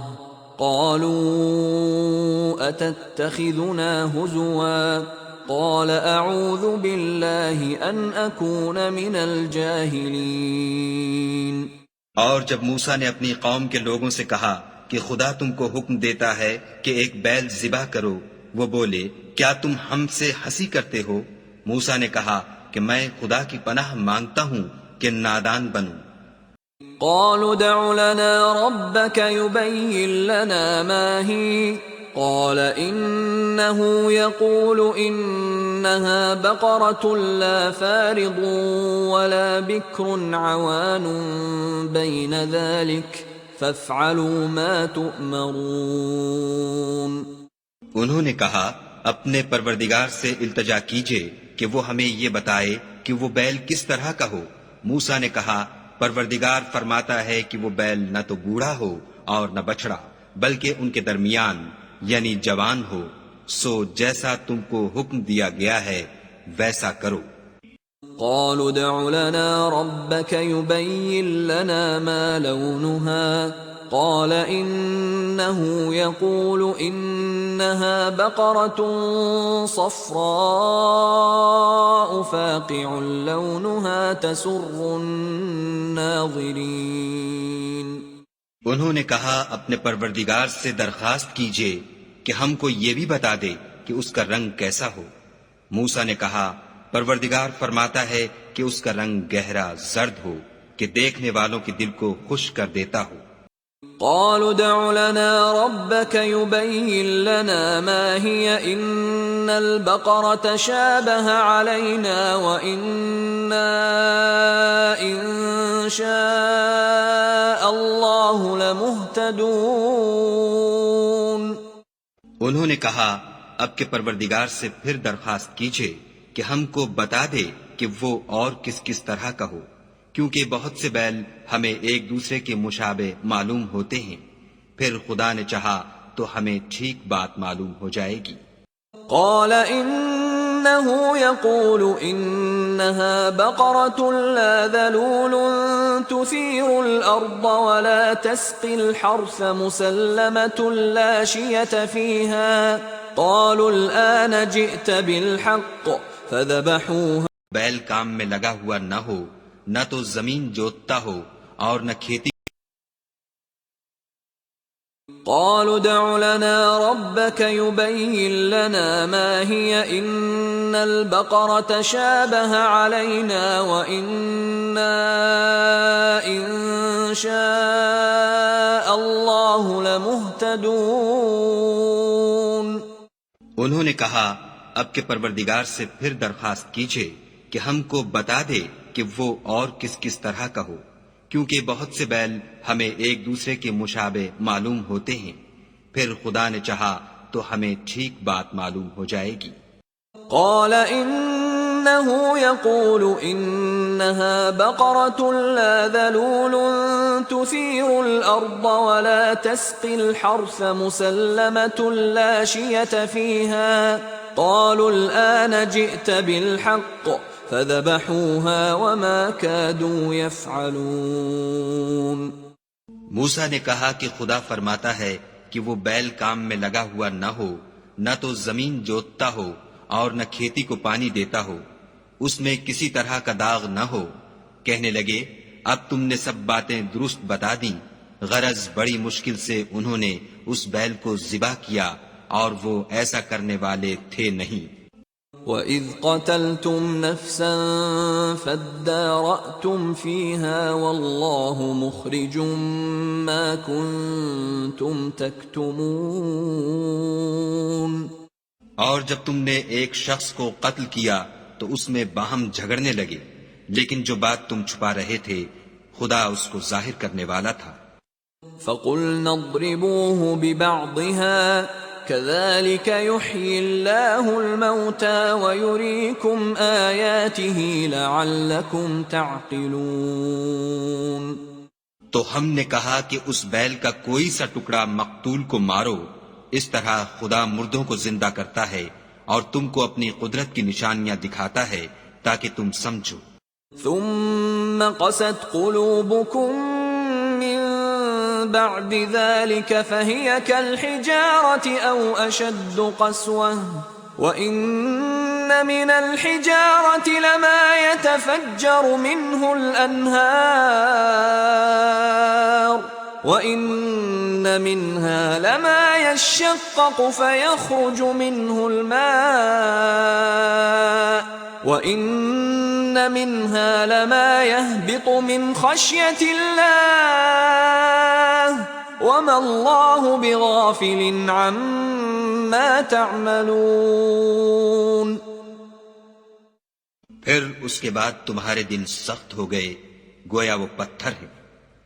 Speaker 1: قَالُوا أَتَتَّخِذُنَا هُزُوًا قَالَ أَعُوذُ بِاللَّهِ أَنْ أَكُونَ مِنَ الْجَاهِلِينَ.
Speaker 2: اور جب موسیٰ نے اپنی قوم کے لوگوں سے کہا کہ خدا تم کو حکم دیتا ہے کہ ایک بیل ذبح کرو، وہ بولے کیا تم ہم سے ہنسی کرتے ہو؟ موسیٰ نے کہا کہ میں خدا کی پناہ مانگتا ہوں کہ نادان بنوں.
Speaker 1: قالوا ادع لنا ربك يبين لنا ما هي قال إنه يقول إنها بقرة لا فارض ولا بكر عوان بين ذلك فافعلوا ما تؤمرون.
Speaker 2: انہوں نے کہا اپنے پروردگار سے التجا کیجئے کہ وہ ہمیں یہ بتائے کہ وہ بیل کس طرح کا ہو. موسیٰ نے کہا پروردگار فرماتا ہے کہ وہ بیل نہ تو بوڑھا ہو اور نہ بچڑا بلکہ ان کے درمیان یعنی جوان ہو، سو جیسا تم کو حکم دیا گیا ہے ویسا کرو.
Speaker 1: قالوا ادع لنا ربك يبين لنا ما لونها قال إنه يقول إنها بقرة صفراء فاقع لونها تسر الناظرين.
Speaker 2: انہوں نے کہا اپنے پروردگار سے درخواست کیجئے کہ ہم کو یہ بھی بتا دے کہ اس کا رنگ کیسا ہو. موسیٰ نے کہا پروردگار فرماتا ہے کہ اس کا رنگ گہرا زرد ہو کہ دیکھنے والوں کے دل کو خوش کر دیتا ہو.
Speaker 1: قالوا ادع لنا ربك يبين لنا ما هي إن البقرة شابه علينا وإنا إن شاء الله لمهتدون.
Speaker 2: انہوں نے کہا اب کے پروردگار سے پھر درخواست کیجئے کہ ہم کو بتا دے کہ وہ اور کس کس طرح کا ہو، کیونکہ بہت سے بیل ہمیں ایک دوسرے کے مشابہ معلوم ہوتے ہیں، پھر خدا نے چاہا تو ہمیں ٹھیک بات معلوم ہو جائے گی.
Speaker 1: قال إنه يقول إنها بقرة لا ذلول تثير الأرض ولا تسقي الحرث مسلمة لا شية فيها قالوا الآن جئت بالحق فذبحوها.
Speaker 2: بیل کام میں لگا ہوا نہ ہو، نہ تو زمین جوتتا ہو اور نہ کھیتی.
Speaker 1: قالوا ادع لنا ربك يبين لنا ما هي إن البقرة شابه علينا وإنا إن شاء الله لمهتدون.
Speaker 2: انہوں نے کہا اب کے پروردگار سے پھر درخواست کیجئے کہ ہم کو بتا دے کہ وہ اور کس کس طرح کا ہو، کیونکہ بہت سے بیل ہمیں ایک دوسرے کے مشابہ معلوم ہوتے ہیں، پھر خدا نے چاہا تو ہمیں ٹھیک بات معلوم ہو جائے گی۔
Speaker 1: قال إنه يقول إنها بقرة لا ذلول تثير الأرض ولا تسقي الحرث مسلمة لا شية فيها قالوا الآن جئت بالحق فذبحوها وما كادوا يفعلون۔
Speaker 2: موسیٰ نے کہا کہ خدا فرماتا ہے کہ وہ بیل کام میں لگا ہوا نہ ہو، نہ تو زمین جوتتا ہو اور نہ کھیتی کو پانی دیتا ہو، اس میں کسی طرح کا داغ نہ ہو۔ کہنے لگے اب تم نے سب باتیں درست بتا دیں، غرض بڑی مشکل سے انہوں نے اس بیل کو ذبح کیا اور وہ ایسا کرنے والے تھے نہیں۔
Speaker 1: وَإِذْ قَتَلْتُمْ نَفْسًا فَادَّارَأْتُمْ فِيهَا وَاللَّهُ مُخْرِجٌ مَا كُنْتُمْ تَكْتُمُونَ۔
Speaker 2: اور جب تم نے ایک شخص کو قتل کیا تو اس میں باہم جھگڑنے لگے، لیکن جو بات تم چھپا رہے تھے خدا اس کو ظاہر کرنے والا تھا۔
Speaker 1: فَقُلْنَا اضْرِبُوهُ بِبَعْضِهَا كَذَلِكَ يُحْيِي اللَّهُ الْمَوْتَى وَيُرِيكُمْ آيَاتِهِ لَعَلَّكُمْ تَعْقِلُونَ۔
Speaker 2: تو ہم نے کہا کہ اس بیل کا کوئی سا ٹکڑا مقتول کو مارو، اس طرح خدا مردوں کو زندہ کرتا ہے اور تم کو اپنی قدرت کی نشانیاں دکھاتا ہے تاکہ تم سمجھو۔
Speaker 1: ثم قست قلوبكم من بعد ذلك فهي كالحجارة أو أشد قسوة وإن من الحجارة لما يتفجر منه الأنهار وَإِنَّ مِنْهَا لَمَا يَشَّقَّقُ فَيَخْرُجُ مِنْهُ الْمَاءُ وَإِنَّ مِنْهَا لَمَا يَهْبِطُ مِنْ خَشْيَةِ اللَّهِ وَمَا اللَّهُ بِغَافِلٍ عَمَّا تَعْمَلُونَ۔
Speaker 2: پھر اس کے بعد تمہارے دل سخت ہو گئے گویا وہ پتھر ہے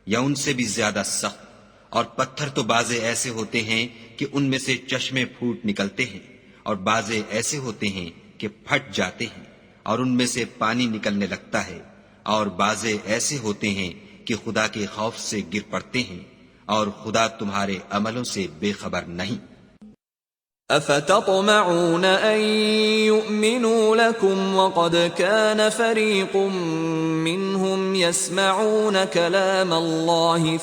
Speaker 2: یا ان سے بھی زیادہ سخت، اور پتھر تو بعضے ایسے ہوتے ہیں کہ ان میں سے چشمے پھوٹ نکلتے ہیں، اور بعضے ایسے ہوتے ہیں کہ پھٹ جاتے ہیں اور ان میں سے پانی نکلنے لگتا ہے، اور بعضے ایسے ہوتے ہیں کہ خدا کے خوف سے گر پڑتے ہیں، اور خدا تمہارے عملوں سے بے خبر نہیں۔
Speaker 1: افتطمعون ان يؤمنوا لكم وقد كان فريق منهم يسمعون كلام الله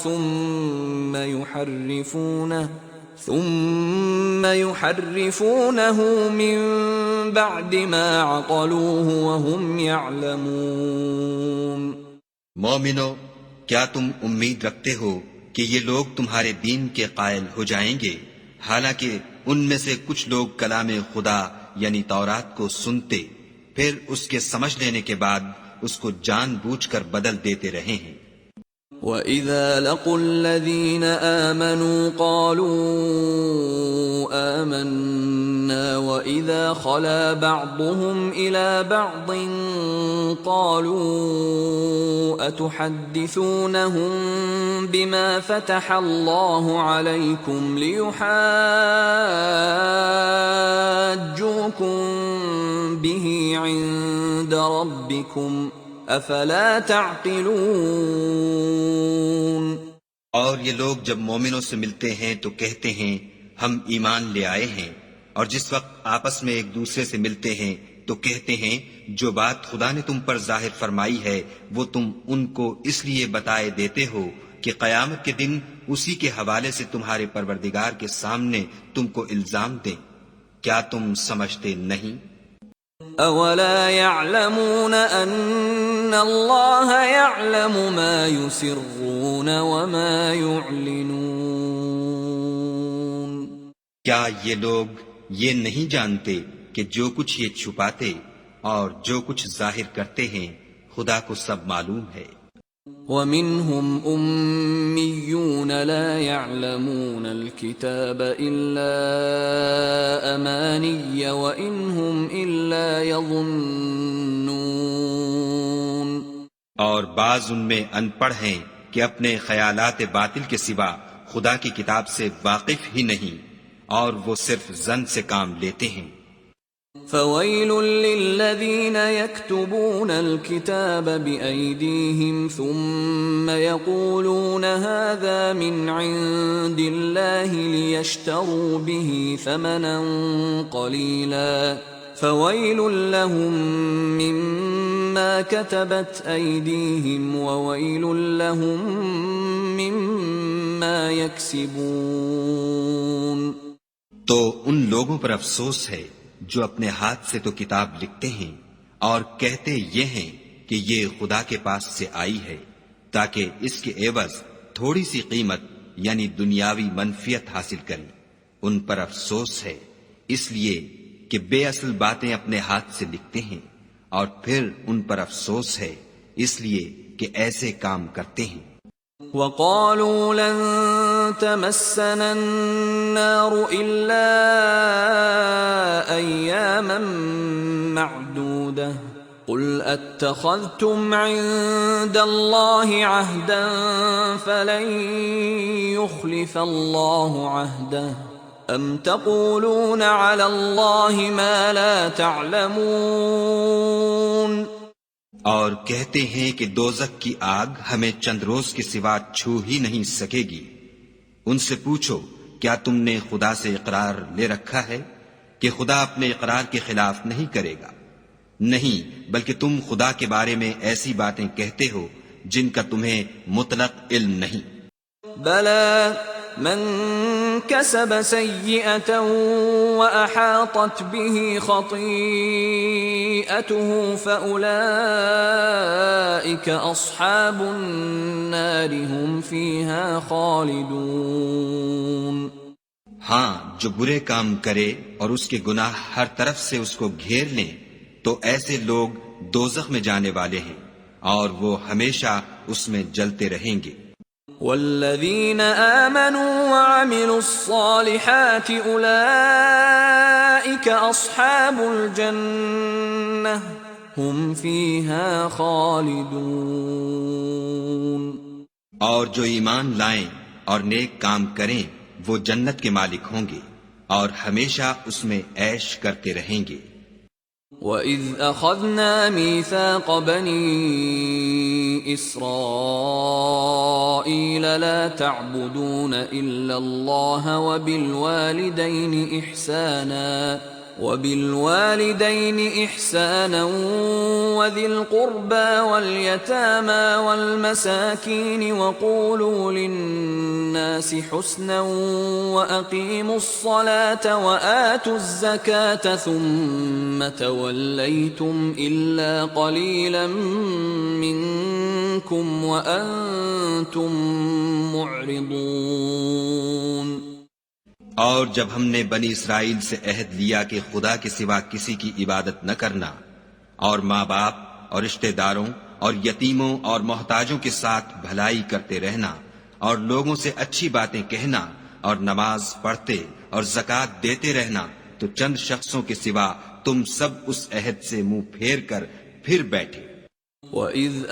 Speaker 1: ثم يحرفونه من بعد ما عقلوه وهم يعلمون۔
Speaker 2: مومنو، کیا تم امید رکھتے ہو کہ یہ لوگ تمہارے دین کے قائل ہو جائیں گے، حالانکہ ان میں سے کچھ لوگ کلام خدا یعنی تورات کو سنتے پھر اس کے سمجھ لینے کے بعد اس کو جان بوجھ کر بدل دیتے رہے ہیں۔
Speaker 1: وَإِذَا لَقُوا الَّذِينَ آمَنُوا قَالُوا آمَنَّا وَإِذَا خَلَا بَعْضُهُمْ إِلَى بَعْضٍ قَالُوا أَتُحَدِّثُونَهُم بِمَا فَتَحَ اللَّهُ عَلَيْكُمْ لِيُحَاجُّوكُم بِهِ عِندَ رَبِّكُمْ افلا تعقلون۔
Speaker 2: اور یہ لوگ جب مومنوں سے ملتے ہیں تو کہتے ہیں ہم ایمان لے آئے ہیں، اور جس وقت آپس میں ایک دوسرے سے ملتے ہیں تو کہتے ہیں جو بات خدا نے تم پر ظاہر فرمائی ہے وہ تم ان کو اس لیے بتائے دیتے ہو کہ قیامت کے دن اسی کے حوالے سے تمہارے پروردگار کے سامنے تم کو الزام دیں۔ کیا تم سمجھتے نہیں؟
Speaker 1: اولا يعلمون ان اللہ يعلم ما يسرون وما يعلنون۔
Speaker 2: کیا یہ لوگ یہ نہیں جانتے کہ جو کچھ یہ چھپاتے اور جو کچھ ظاہر کرتے ہیں خدا کو سب معلوم ہے۔
Speaker 1: وَمِنْهُمْ أُمِّيُّونَ لَا يَعْلَمُونَ الْكِتَابَ إِلَّا أَمَانِيَّ وَإِنْهُمْ إِلَّا يَظُنُّونَ۔
Speaker 2: اور بعض ان میں ان پڑھ ہیں کہ اپنے خیالات باطل کے سوا خدا کی کتاب سے واقف ہی نہیں، اور وہ صرف زن سے کام لیتے ہیں۔
Speaker 1: فويل للذين يكتبون الكتاب بأيديهم ثم يقولون هذا من عند الله ليشتروا به ثمنا قليلا فويل لهم مما كتبت أيديهم وويل لهم مما يكسبون۔
Speaker 2: تو ان لوگوں پر افسوس ہے جو اپنے ہاتھ سے تو کتاب لکھتے ہیں اور کہتے یہ ہیں کہ یہ خدا کے پاس سے آئی ہے تاکہ اس کے عوض تھوڑی سی قیمت یعنی دنیاوی منفیت حاصل کریں۔ ان پر افسوس ہے اس لیے کہ بے اصل باتیں اپنے ہاتھ سے لکھتے ہیں، اور پھر ان پر افسوس ہے اس لیے کہ ایسے کام کرتے ہیں۔
Speaker 1: وَقَالُوا لَن تَمَسَّنَا النَّارُ إِلَّا أَيَّامًا مَّعْدُودَةً قُلْ أَتَّخَذْتُمْ عِندَ اللَّهِ عَهْدًا فَلَن يُخْلِفَ اللَّهُ عَهْدَهُ أَمْ تَقُولُونَ عَلَى اللَّهِ مَا لَا تَعْلَمُونَ۔
Speaker 2: اور کہتے ہیں کہ دوزخ کی آگ ہمیں چند روز کے سوا چھو ہی نہیں سکے گی۔ ان سے پوچھو کیا تم نے خدا سے اقرار لے رکھا ہے کہ خدا اپنے اقرار کے خلاف نہیں کرے گا؟ نہیں، بلکہ تم خدا کے بارے میں ایسی باتیں کہتے ہو جن کا تمہیں مطلق علم نہیں۔
Speaker 1: بلى من كسب سيئة وأحاطت به خطيئته فأولئك أصحاب النار هم فيها خالدون۔
Speaker 2: ہاں، جو برے کام کرے اور اس کے گناہ ہر طرف سے اس کو گھیر لیں تو ایسے لوگ دوزخ میں جانے والے ہیں اور وہ ہمیشہ اس میں جلتے رہیں گے۔
Speaker 1: والذین آمنوا وعملوا الصالحات اولئک اصحاب الجنہ هم فیہا خالدون۔
Speaker 2: اور جو ایمان لائیں اور نیک کام کریں وہ جنت کے مالک ہوں گے اور ہمیشہ اس میں عیش کرتے رہیں گے۔
Speaker 1: وَإِذْ أَخَذْنَا مِيثَاقَ بَنِي إِسْرَائِيلَ لَا تَعْبُدُونَ إِلَّا اللَّهَ وَبِالْوَالِدَيْنِ إِحْسَانًا وَذِي الْقُرْبَى وَالْيَتَامَى وَالْمَسَاكِينِ وَقُولُوا لِلنَّاسِ حُسْنًا وَأَقِيمُوا الصَّلَاةَ وَآتُوا الزَّكَاةَ ثُمَّ تَوَلَّيْتُمْ إِلَّا قَلِيلًا مِّنكُمْ وَأَنتُمْ مُعْرِضُونَ۔
Speaker 2: اور جب ہم نے بنی اسرائیل سے عہد لیا کہ خدا کے سوا کسی کی عبادت نہ کرنا اور ماں باپ اور رشتہ داروں اور یتیموں اور محتاجوں کے ساتھ بھلائی کرتے رہنا اور لوگوں سے اچھی باتیں کہنا اور نماز پڑھتے اور زکوٰۃ دیتے رہنا، تو چند شخصوں کے سوا تم سب اس عہد سے منہ پھیر کر پھر بیٹھے۔
Speaker 1: وَإِذْ